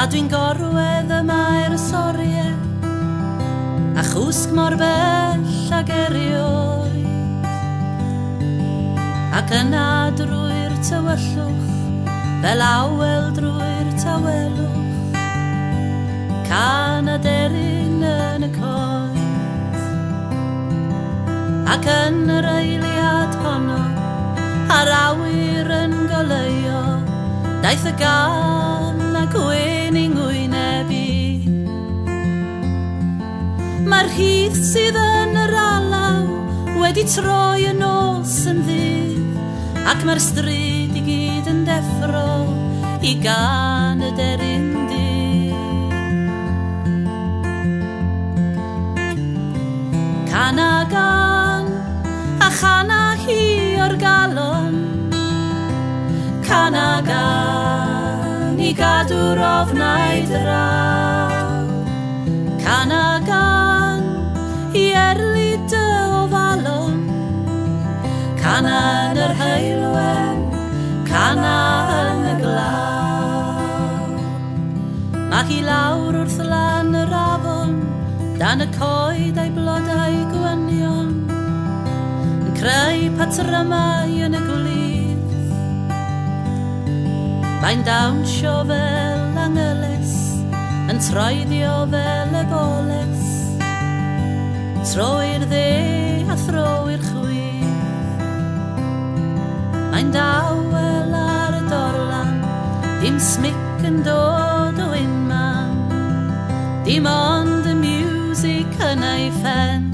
A dwi'n gorwedd y mae'r soriau, a chwsg mor bell ag erioed. Ac yna drwy'r tywyllwch, fel awel drwy'r tawelwch, can a deryn yn y coed. Ac yn yr eiliad honno, a'r awyr yn goleuo, daeth y gan a gwyn i'n ngwynebu. Mae'r hith sydd yn yr alaw wedi troi y nos yn ddydd, ac mae'r stryd i gyd yn deffro i gan y deryn dydd. Cana gan a chana hi o'r galon, cana gan i gadw'r ofnau draw, cana gan i erlu dy ofalon, cana yn yr heilwen, cana yn y glaw. Mae hi lawr wrth lan yr afon, dan y coed a'i blodau gwynion, yn creu patrymau yn y gwlydd. Mae'n dawnsio fel angylus, yn troeddio fel y boles, tro i'r dde a thro i'r chwith. Mae'n dawel ar y dorlan, dim smic yn dod o unman, dim ond y music yn ei ffen.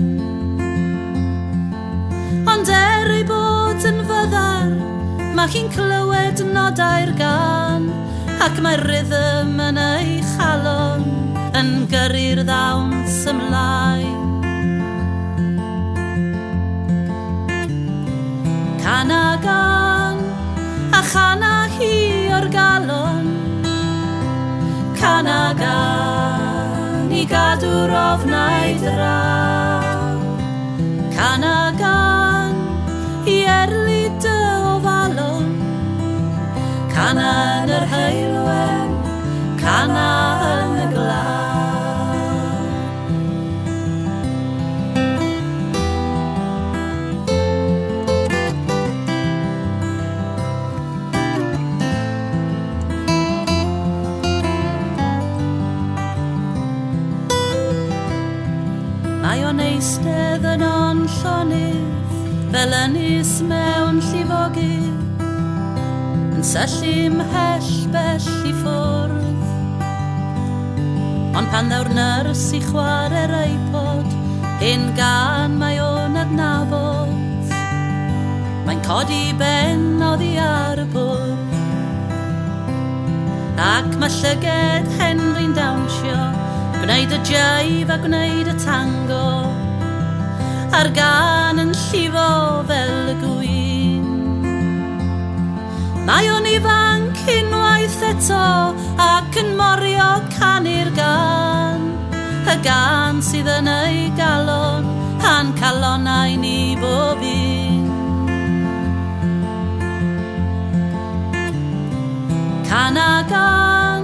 Ond ei bod yn fyddar, mae hi'n clywed nodau'r gan, ac mae'r rhythm yn ei chalon yn gyrru'r ddawns ymlaen. Cana gan a chana hi o'r galon, cana gan i gadw'r ofnau draw, cana gan i erlu dy ofalon, cana yn yr heilwen, cana yn y glaw. Mae o'n eistedd yn o'n llonydd, fel ynys mewn llifogydd, yn syllu mhell bell i ffwrdd. Ond pan ddewr nyrs i chwarae'r iPod, hyn gan mae o'n adnabod, mae'n codi ben oddi ar y bwrdd. Ac mae llyged Henry'n dawnsio, gwneud y jive a gwneud y tango, a'r gan yn llifo fel y gwyn. Mae o'n ifanc unwaith eto ac yn morio canu'r gan, y gan sydd yn ei galon a'n calonau ni bob un. Cana gan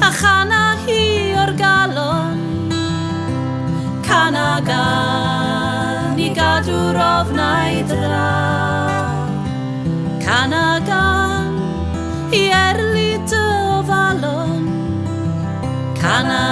a chana hi o'r galon, cana gan i gadw'r ofnau draw, cana gan i erlu dy ofalon, cana